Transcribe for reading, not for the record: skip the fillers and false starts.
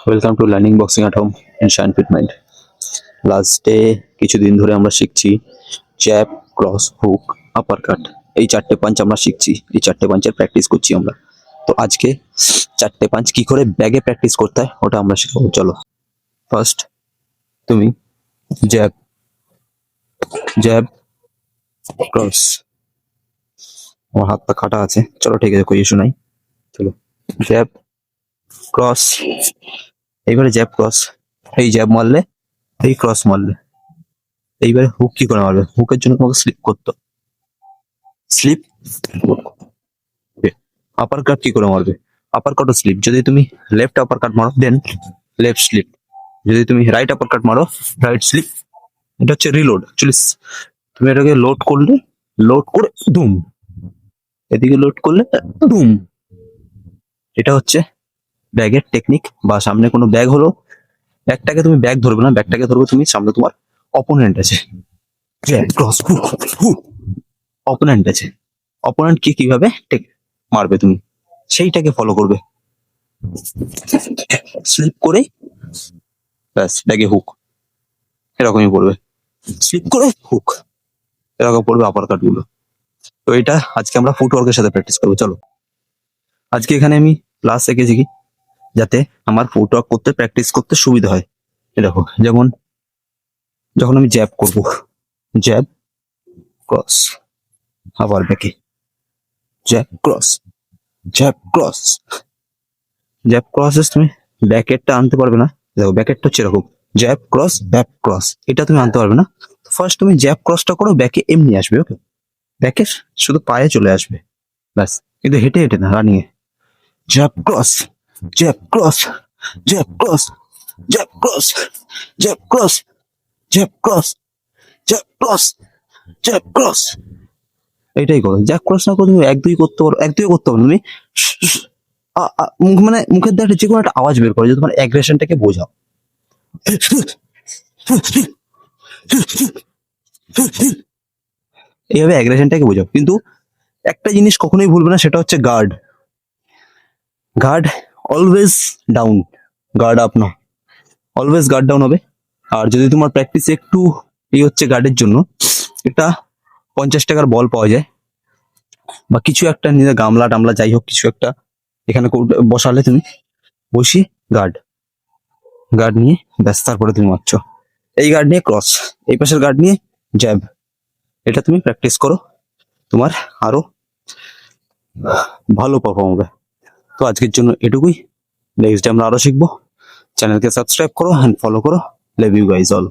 Welcome to learning boxing at home in Shine Fit Mind. লাস্টে কিছুদিন ধরে আমরা শিখছি jab, cross, hook, uppercut. এই চারটে পাঞ্চ আমরা শিখছি, এই চারটে পাঞ্চের প্র্যাকটিস করছি আমরা। তো আজকে চারটে পাঞ্চ কি করে ব্যাগে প্র্যাকটিস করতে হয় ওটা আমরা শিখবো। চলো, ফার্স্ট তুমি জ্যাব, জ্যাব, ক্রস। আমার হাতটা কাটা আছে, চলো ঠিক আছে, কই শোনাই। চলো, জ্যাব, ক্রস, এইবারে জ্যাব ক্রস, এই জ্যাব মারলে, এই ক্রস মারলে। এইবারে হুক কি করে মারবে? হুকের জন্য তোমাকে স্লিপ করতে, স্লিপ। আপার কাট কি করে মারবে? আপার কাট ও স্লিপ। যদি তুমি লেফট আপার কাট মারো দেন লেফট স্লিপ, যদি তুমি রাইট আপার কাট মারো রাইট স্লিপ। এটা হচ্ছে রিলোড। অ্যাকচুয়ালি তুমি এটাকে লোড করলে, লোড করে ধুম, এদিকে লোড করলে ধুম। এটা হচ্ছে ব্যাগের টেকনিক। বা সামনে কোনো ব্যাগ হলো, ব্যাগটাকে তুমি ব্যাগ ধরবে না, ব্যাগটাকে ধরবে তুমি, সামনে তোমার অপোনেন্ট আছে, ক্রস অপোনেন্ট আছে, অপোনেন্ট কি কিভাবে মারবে তুমি সেইটাকে ফলো করবে। স্লিপ করে ব্যাস ব্যাগে হুক, এরকমই পড়বে। স্লিপ করে হুক, এরকম পড়বে আপার কাট গুলো। তো এটা আজকে আমরা ফুটওয়ার্কের সাথে প্র্যাকটিস করবো। চলো, আজকে এখানে আমি ক্লাস এঁকেছি কি যাতে আমার ফুটওয়ার্ক করতে, প্র্যাকটিস করতে সুবিধা হয়। দেখো, যেমন যখন আমি জ্যাব করব, জ্যাব, ক্রস, আবার ব্যাকে, jab, cross, jab, cross, jab crosses. তুমি ব্যাকেটটা আনতে পারবে না। দেখো, ব্যাকেটটা হচ্ছে এরকম, জ্যাব ক্রস, ব্যাক ক্রস, এটা তুমি আনতে পারবে না। ফার্স্ট তুমি জ্যাব ক্রসটা করো, ব্যাকে এমনি আসবে। ওকে, ব্যাকে শুধু পায়ে চলে আসবে ব্যাস, কিন্তু হেঁটে হেঁটে না, রানিয়ে। Jab cross, jab cross, jab cross, jab cross, jab cross, jab cross, jab cross, jab cross. এটাই করো। জ্যাব ক্রস না করে তুমি এক দুই করতে পারো, এক দুই করতে পারো তুমি। মুখ মানে মুখের দ্বারা যে কোনো একটা আওয়াজ বের করে, যে তোমার অ্যাগ্রেশনটাকে বোঝাও। এইভাবে অ্যাগ্রেশনটাকে বোঝাও। কিন্তু একটা জিনিস কখনোই ভুলবে না, সেটা হচ্ছে guard. Guard always down, guard up না, অলওয়েজ গার্ড ডাউন হবে। আর যদি তোমার প্র্যাকটিস একটু এই হচ্ছে গার্ডের জন্য, একটা 50 টাকার বল পাওয়া যায়, বা কিছু একটা নিয়ে, গামলা টামলা যাই হোক, কিছু একটা এখানে বসালে তুমি, বসিয়ে গার্ড, গার্ড নিয়ে ব্যাস, তারপরে তুমি মারছো। এই গার্ড নিয়ে ক্রস, এই পাশের গার্ড নিয়ে জ্যাব। এটা তুমি প্র্যাকটিস করো, তোমার আরো ভালো পারফর্ম হবে। তো আজকের জন্য এটুকুই, নেক্সট ডে আমরা আরো শিখবো। চ্যানেলকে সাবস্ক্রাইব করো অ্যান্ড ফলো করো। Love you guys all.